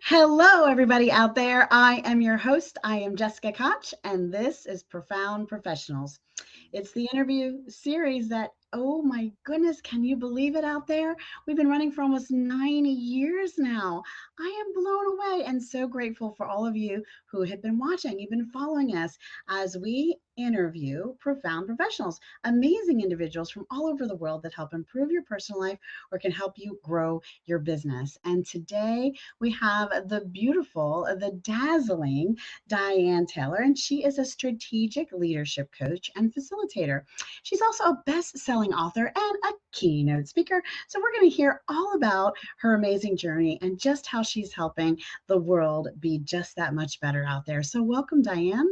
Hello, everybody out there. I am your host. I am Jessica Koch, and this is Profound Professionals. It's the interview series that, oh my goodness, can you believe it out there? We've been running for almost 90 years now. I am blown away and so grateful for all of you who have been watching. You've been following us as we interview profound professionals, amazing individuals from all over the world that help improve your personal life or can help you grow your business. And today we have the beautiful, the dazzling Diane Taylor, and she is a strategic leadership coach and facilitator. She's also a best-selling author and a keynote speaker. So we're going to hear all about her amazing journey and just how she's helping the world be just that much better out there. So welcome, Diane.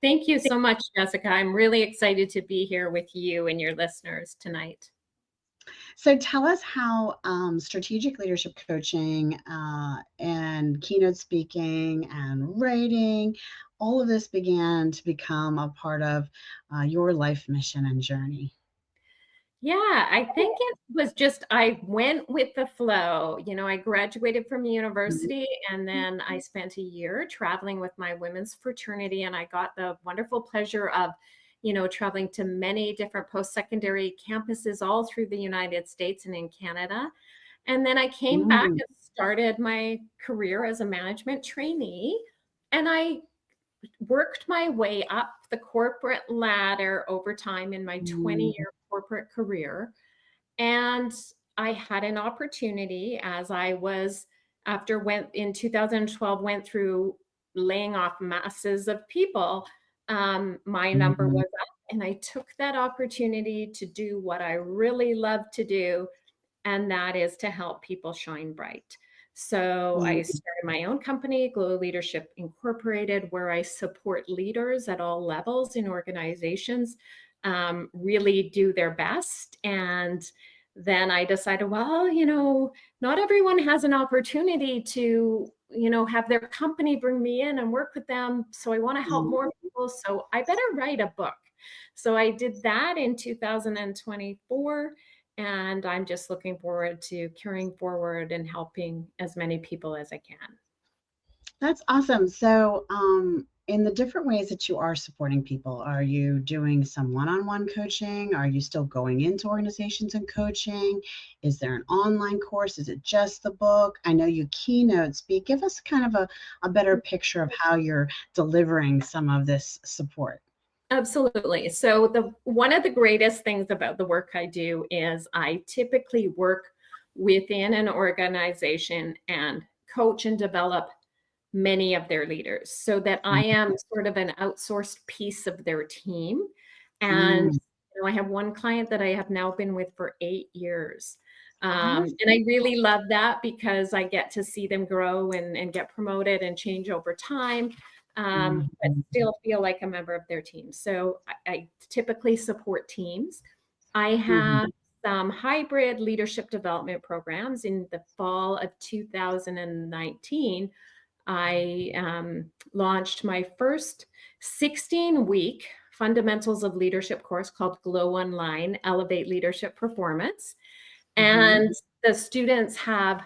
Thank you so much, Jessica. I'm really excited to be here with you and your listeners tonight. So tell us how strategic leadership coaching and keynote speaking and writing, all of this began to become a part of your life mission and journey. Yeah, I think it was just, I went with the flow. You know, I graduated from university and then I spent a year traveling with my women's fraternity, and I got the wonderful pleasure of, you know, traveling to many different post-secondary campuses all through the United States and in Canada. And then I came back and started my career as a management trainee, and I worked my way up the corporate ladder over time in my 20-year corporate career. And I had an opportunity as I was, in 2012, went through laying off masses of people. My number was up, and I took that opportunity to do what I really love to do, and that is to help people shine bright. So I started my own company, Glow Leadership Incorporated, where I support leaders at all levels in organizations really do their best. And then I decided, well, you know, not everyone has an opportunity to, you know, have their company bring me in and work with them. So I want to help more people. So I better write a book. So I did that in 2024. And I'm just looking forward to carrying forward and helping as many people as I can. That's awesome. So, in the different ways that you are supporting people, are you doing some one-on-one coaching? Are you still going into organizations and coaching? Is there an online course? Is it just the book? I know you keynote speak. Give us kind of a better picture of how you're delivering some of this support. Absolutely. So one of the greatest things about the work I do is I typically work within an organization and coach and develop many of their leaders so that I am sort of an outsourced piece of their team. And you know, I have one client that I have now been with for 8 years. And I really love that because I get to see them grow and get promoted and change over time. But still feel like a member of their team. So I typically support teams. I have some hybrid leadership development programs. In the fall of 2019, I launched my first 16-week Fundamentals of Leadership course called Glow Online, Elevate Leadership Performance. And the students have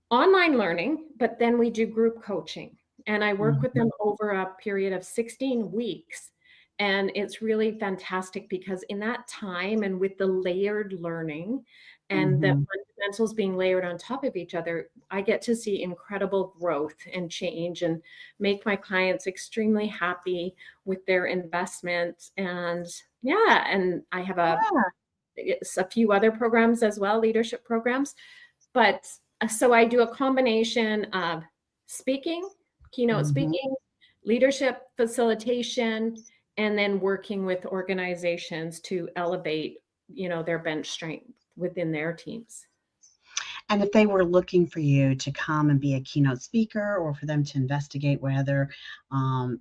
online learning, but then we do group coaching. And I work with them over a period of 16 weeks. And it's really fantastic because in that time and with the layered learning and the fundamentals being layered on top of each other, I get to see incredible growth and change and make my clients extremely happy with their investment. And yeah, and I have a few other programs as well, leadership programs. But so I do a combination of speaking, keynote speaking, leadership facilitation, and then working with organizations to elevate, you know, their bench strength within their teams. And if they were looking for you to come and be a keynote speaker, or for them to investigate whether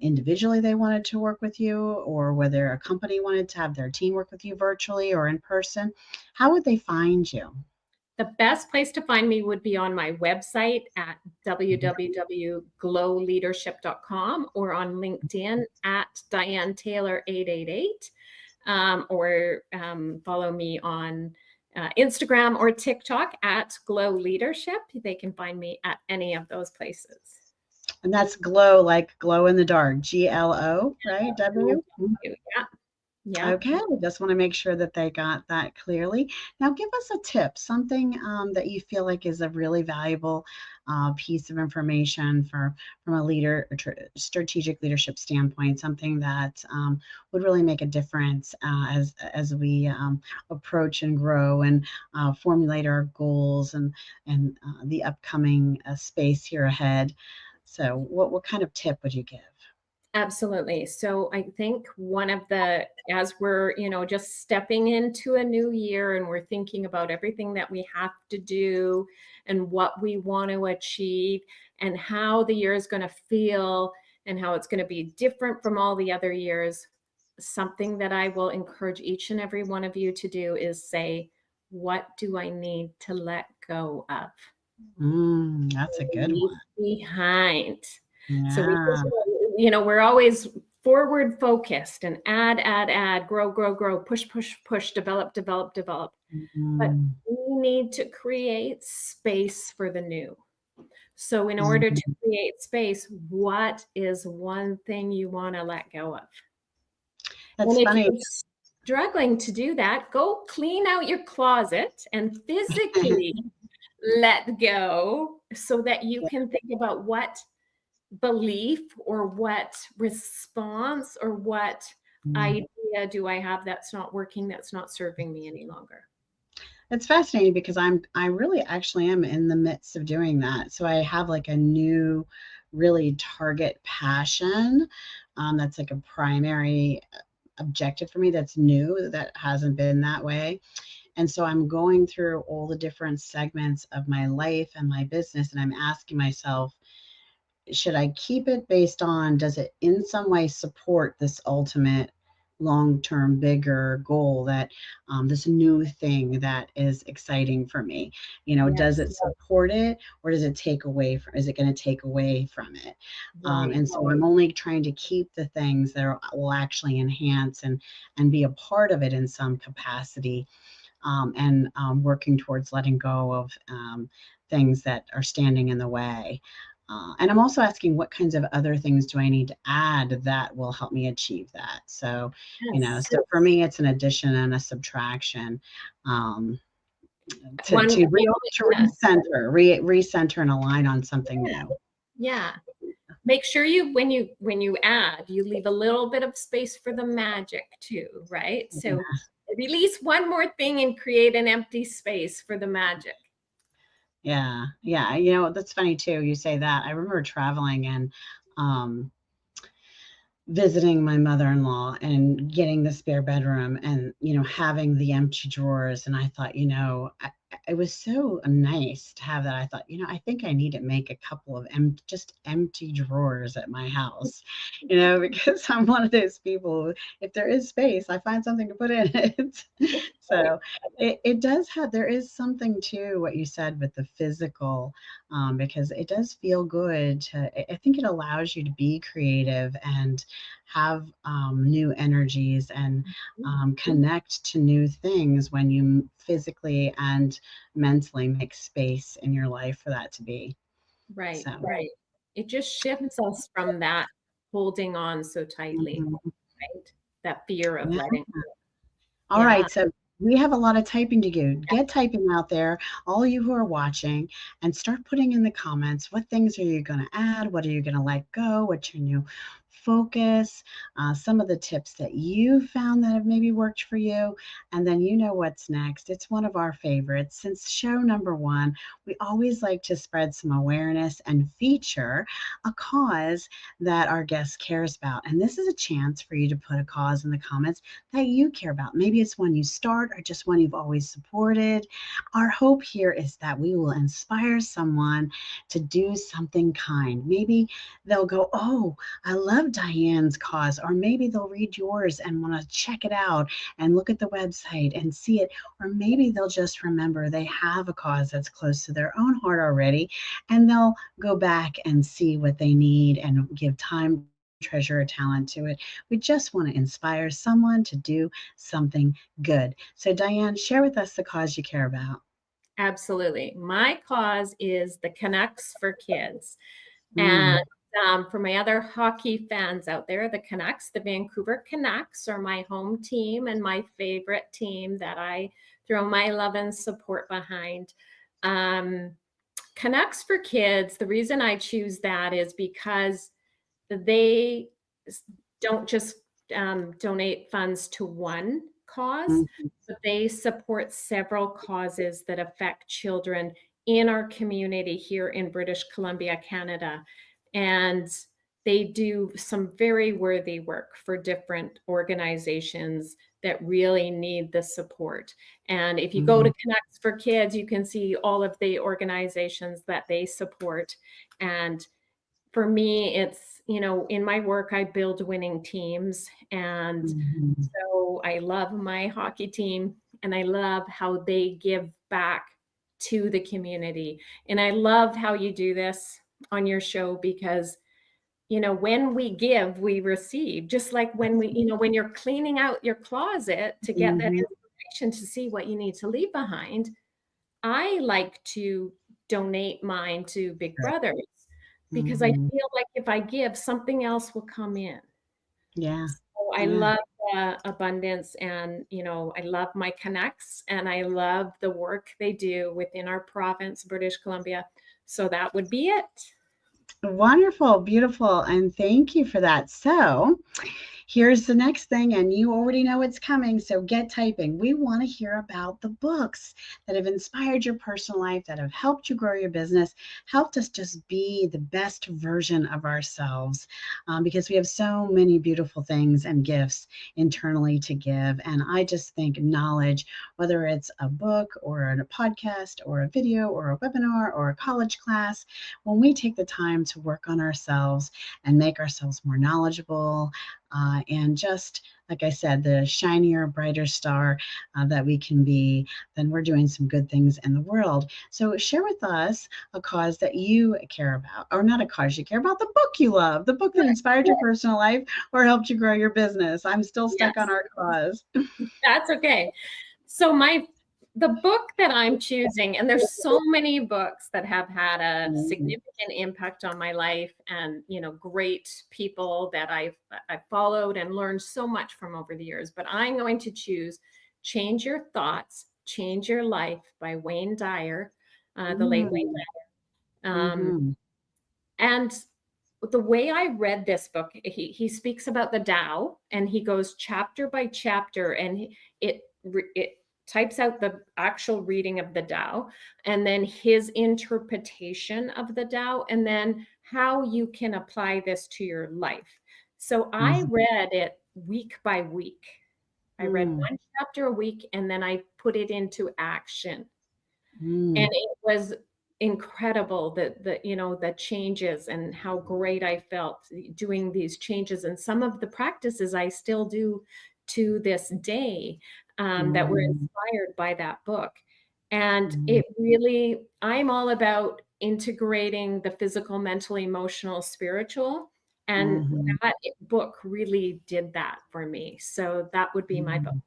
individually they wanted to work with you, or whether a company wanted to have their team work with you virtually or in person, how would they find you? The best place to find me would be on my website at www.glowleadership.com, or on LinkedIn at Diane Taylor 888, or follow me on Instagram or TikTok at Glow Leadership. They can find me at any of those places. And that's glow, like glow in the dark, GLO, right? W? Yeah. Yeah. Okay, just want to make sure that they got that clearly. Now, give us a tip, something that you feel like is a really valuable piece of information from a strategic leadership standpoint, something that would really make a difference as we approach and grow and formulate our goals and the upcoming space here ahead. So, what kind of tip would you give? Absolutely. So I think one of the, as we're, just stepping into a new year and we're thinking about everything that we have to do and what we want to achieve and how the year is going to feel and how it's going to be different from all the other years, something that I will encourage each and every one of you to do is say, what do I need to let go of? That's a good one. Behind. So Yeah. we're always forward focused and add, grow, push, develop. But we need to create space for the new. So in order to create space, what is one thing you want to let go of? That's and funny. If you're struggling to do that, go clean out your closet and physically let go so that you can think about what belief or what response or what idea do I have that's not working, that's not serving me any longer. It's fascinating because I really actually am in the midst of doing that. So I have like a new really target passion that's like a primary objective for me, that's new, that hasn't been that way. And so I'm going through all the different segments of my life and my business, and I'm asking myself, should I keep it based on, does it in some way support this ultimate long-term bigger goal, that this new thing that is exciting for me, does it support it, or does it take away from, is it going to take away from it? And so I'm only trying to keep the things that will actually enhance and be a part of it in some capacity, and working towards letting go of things that are standing in the way. And I'm also asking, what kinds of other things do I need to add that will help me achieve that? So, so for me, it's an addition and a subtraction, to recenter and align on something new. Yeah. Make sure when you add, you leave a little bit of space for the magic too, right? So release one more thing and create an empty space for the magic. Yeah. That's funny too, you say that. I remember traveling and visiting my mother-in-law and getting the spare bedroom and having the empty drawers, and I thought, it was so nice to have that. I thought, I think I need to make a couple of just empty drawers at my house, because I'm one of those people, if there is space, I find something to put in it. So it does have, there is something to what you said with the physical, because it does feel good I think it allows you to be creative and have new energies and connect to new things when you physically and mentally make space in your life for that to be. Right. It just shifts us from that holding on so tightly, right? That fear of letting go. All right, so we have a lot of typing to do. Get typing out there, all you who are watching, and start putting in the comments, what things are you going to add? What are you going to let go? What's your new focus, some of the tips that you found that have maybe worked for you, and then you know what's next. It's one of our favorites. Since show number one, we always like to spread some awareness and feature a cause that our guest cares about. And this is a chance for you to put a cause in the comments that you care about. Maybe it's one you start or just one you've always supported. Our hope here is that we will inspire someone to do something kind. Maybe they'll go, oh, I love Diane's cause, or maybe they'll read yours and want to check it out and look at the website and see it, or maybe they'll just remember they have a cause that's close to their own heart already, and they'll go back and see what they need and give time, treasure, or talent to it. We just want to inspire someone to do something good. So Diane, share with us the cause you care about. Absolutely. My cause is the Canucks for Kids. And Mm. for my other hockey fans out there, the Canucks, the Vancouver Canucks are my home team and my favorite team that I throw my love and support behind. Canucks for Kids, the reason I choose that is because they don't just donate funds to one cause, Mhm. but they support several causes that affect children in our community here in British Columbia, Canada. And they do some very worthy work for different organizations that really need the support. And if you go to Mhm. Connects for Kids, you can see all of the organizations that they support. And for me, it's, in my work, I build winning teams. And Mhm. so I love my hockey team and I love how they give back to the community. And I love how you do this on your show because, when we give, we receive. Just like when you're cleaning out your closet to get that Mhm. inspiration to see what you need to leave behind, I like to donate mine to Big Right. Brothers because I Mhm. feel like if I give, something else will come in. Yeah. So I Yeah. love abundance and, I love my connects and I love the work they do within our province, British Columbia. So that would be it. Wonderful, beautiful, and thank you for that. So, here's the next thing, and you already know it's coming, so get typing. We want to hear about the books that have inspired your personal life, that have helped you grow your business, helped us just be the best version of ourselves, because we have so many beautiful things and gifts internally to give. And I just think knowledge, whether it's a book or a podcast or a video or a webinar or a college class, when we take the time to work on ourselves and make ourselves more knowledgeable, and just like I said, the shinier, brighter star that we can be, then we're doing some good things in the world. So share with us a cause that you care about, or not a cause you care about, the book you love, the book that inspired your personal life or helped you grow your business. I'm still stuck on Yes, our cause. that's okay. So the book that I'm choosing, and there's so many books that have had a Mhm. significant impact on my life and, great people that I've followed and learned so much from over the years, but I'm going to choose Change Your Thoughts, Change Your Life by Wayne Dyer, the late Wayne Mm. Dyer. Mhm. And the way I read this book, he speaks about the Tao, and he goes chapter by chapter, and it types out the actual reading of the Tao, and then his interpretation of the Tao, and then how you can apply this to your life. So I Mhm. read it week by week. I read Mm. one chapter a week, and then I put it into action. And Mm. it was incredible that the changes and how great I felt doing these changes, and some of the practices I still do to this day, that were Mhm. inspired by that book. And Mhm. it really, I'm all about integrating the physical, mental, emotional, spiritual, and Mhm. that book really did that for me. So that would be my book. Mhm.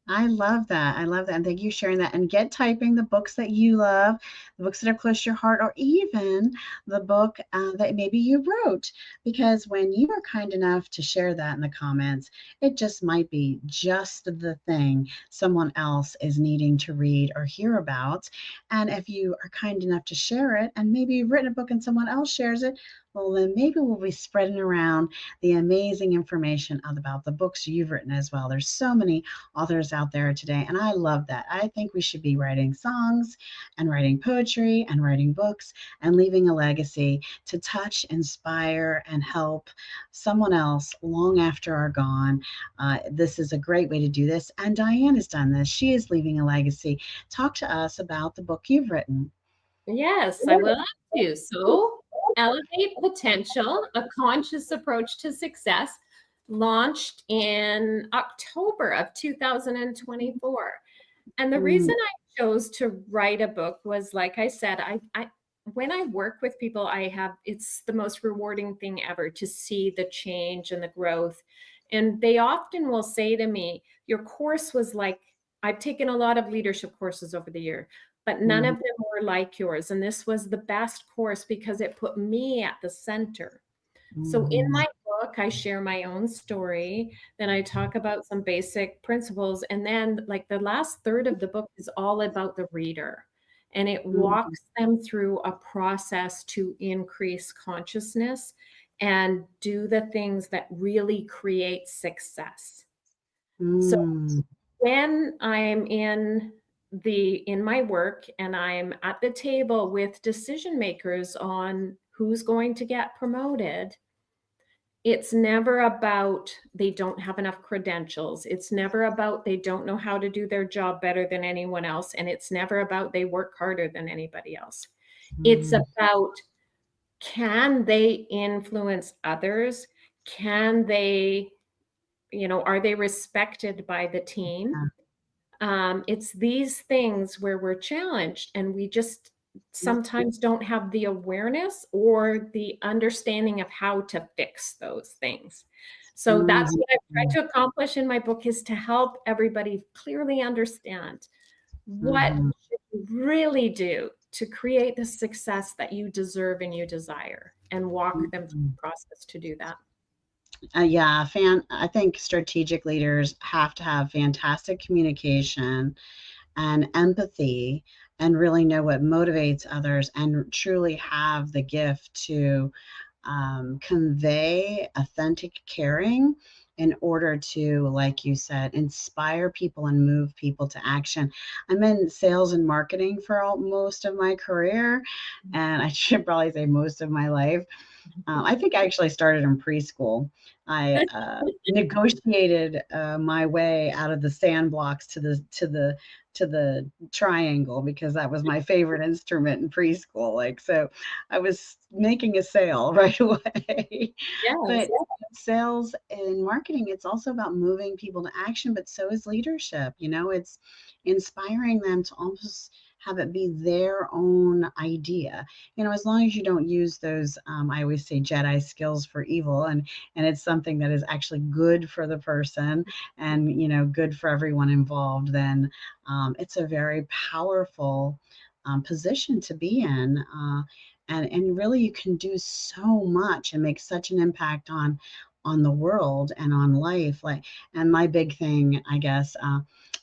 I love that. I love that. And thank you for sharing that. And get typing the books that you love, the books that are close to your heart, or even the book that maybe you wrote. Because when you are kind enough to share that in the comments, it just might be just the thing someone else is needing to read or hear about. And if you are kind enough to share it, and maybe you've written a book and someone else shares it, well, then maybe we'll be spreading around the amazing information about the books you've written as well. There's so many authors out there today, and I love that. I think we should be writing songs and writing poetry and writing books and leaving a legacy to touch, inspire, and help someone else long after our gone. This is a great way to do this. And Diane has done this. She is leaving a legacy. Talk to us about the book you've written. Yes, I will love to. So, Elevate Potential, a conscious approach to success, launched in October of 2024. And the reason Mm, I chose to write a book was, like I said, I when I work with people, it's the most rewarding thing ever to see the change and the growth. And they often will say to me, your course was like, I've taken a lot of leadership courses over the year, but none mm, of them were like yours. And this was the best course because it put me at the center. So in mm, my book, I share my own story. Then I talk about some basic principles. And then, like, the last third of the book is all about the reader. And it mm, walks them through a process to increase consciousness and do the things that really create success. So mm, when I'm in my work and I'm at the table with decision makers on who's going to get promoted, it's never about they don't have enough credentials. It's never about they don't know how to do their job better than anyone else. And it's never about they work harder than anybody else. It's mm. about, can they influence others? Can they, are they respected by the team? Yeah, It's these things where we're challenged and we just yeah. sometimes don't have the awareness or the understanding of how to fix those things. So that's Mhm, what I've tried to accomplish in my book, is to help everybody clearly understand what mhm, should you really do to create the success that you deserve and you desire, and walk them through mhm. the process to do that. Yeah, I think strategic leaders have to have fantastic communication and empathy and really know what motivates others and truly have the gift to convey authentic caring in order to, like you said, inspire people and move people to action. I'm in sales and marketing for most of my career, and I should probably say most of my life. I think I actually started in preschool. I negotiated my way out of the sand blocks to the triangle because that was my favorite instrument in preschool. Like, so I was making a sale right away. But Yes. sales and marketing, it's also about moving people to action, but so is leadership. It's inspiring them to almost have it be their own idea. As long as you don't use those, I always say Jedi skills for evil, and it's something that is actually good for the person and good for everyone involved, then it's a very powerful position to be in. And really you can do so much and make such an impact on the world and on life. Like, and my big thing, I guess,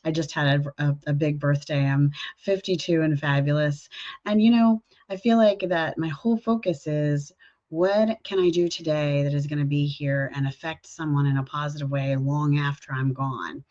I just had a big birthday. I'm 52 and fabulous. And I feel like that my whole focus is, what can I do today that is going to be here and affect someone in a positive way long after I'm gone?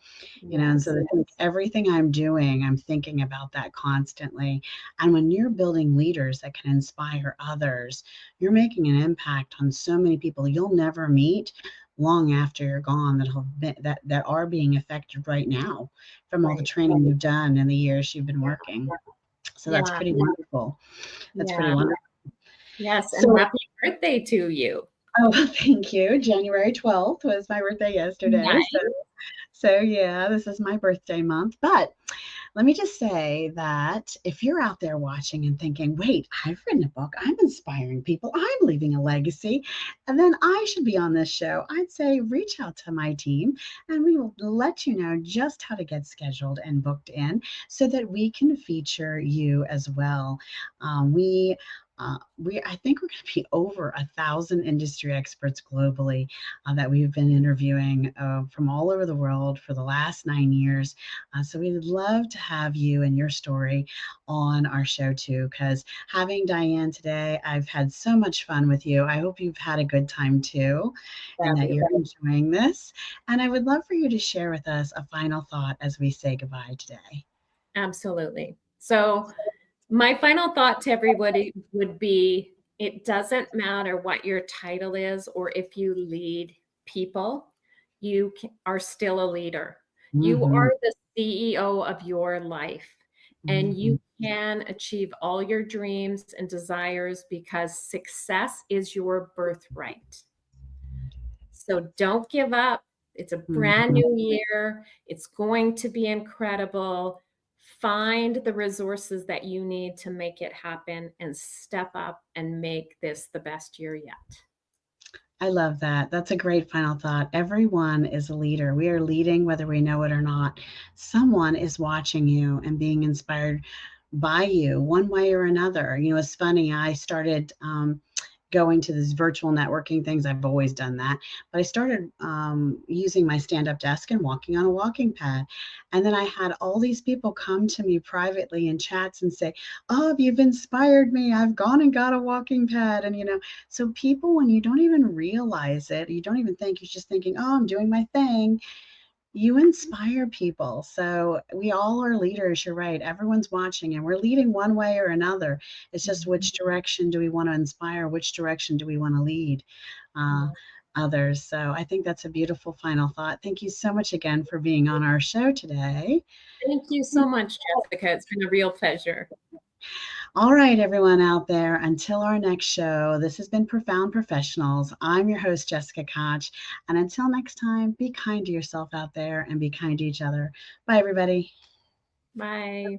And so Yes. I think everything I'm doing, I'm thinking about that constantly. And when you're building leaders that can inspire others, you're making an impact on so many people you'll never meet long after you're gone, that are being affected right now from all the Right. training you've done and the years you've been working. So that's Yeah. pretty wonderful. That's pretty Yeah. wonderful. Yes. And So, happy birthday to you. oh, thank you. January 12th was my birthday yesterday. So, Nice. so yeah, this is my birthday month. But let me just say that if you're out there watching and thinking, wait, I've written a book, I'm inspiring people, I'm leaving a legacy, and then I should be on this show, I'd say reach out to my team and we will let you know just how to get scheduled and booked in so that we can feature you as well. We I think we're going to be over 1,000 industry experts globally that we've been interviewing from all over the world for the last 9 years. So we'd love to have you and your story on our show too, because having Diane today, I've had so much fun with you. I hope you've had a good time too, and that you're enjoying this. And I would love for you to share with us a final thought as we say goodbye today. Absolutely. So my final thought to everybody would be, it doesn't matter what your title is or if you lead people, you are still a leader. You are the CEO of your life, and you can achieve all your dreams and desires because success is your birthright. So don't give up. It's a brand new year. It's going to be incredible. Find the resources that you need to make it happen and step up and make this the best year yet. I love that. That's a great final thought. Everyone is a leader. We are leading whether we know it or not. Someone is watching you and being inspired by you one way or another. It's funny. I started going to these virtual networking things. I've always done that. But I started using my stand-up desk and walking on a walking pad. And then I had all these people come to me privately in chats and say, "Oh, you've inspired me. I've gone and got a walking pad." And, so people, when you don't even realize it, you don't even think, you're just thinking, "Oh, I'm doing my thing." You inspire people. So we all are leaders. You're right. Everyone's watching and we're leading one way or another. It's just which direction do we want to inspire? Which direction do we want to lead others? So I think that's a beautiful final thought. Thank you so much again for being on our show today. Thank you so much, Jessica. It's been a real pleasure. All right, everyone out there, until our next show, this has been Profound Professionals. I'm your host, Jessica Koch. And until next time, be kind to yourself out there and be kind to each other. Bye, everybody. Bye.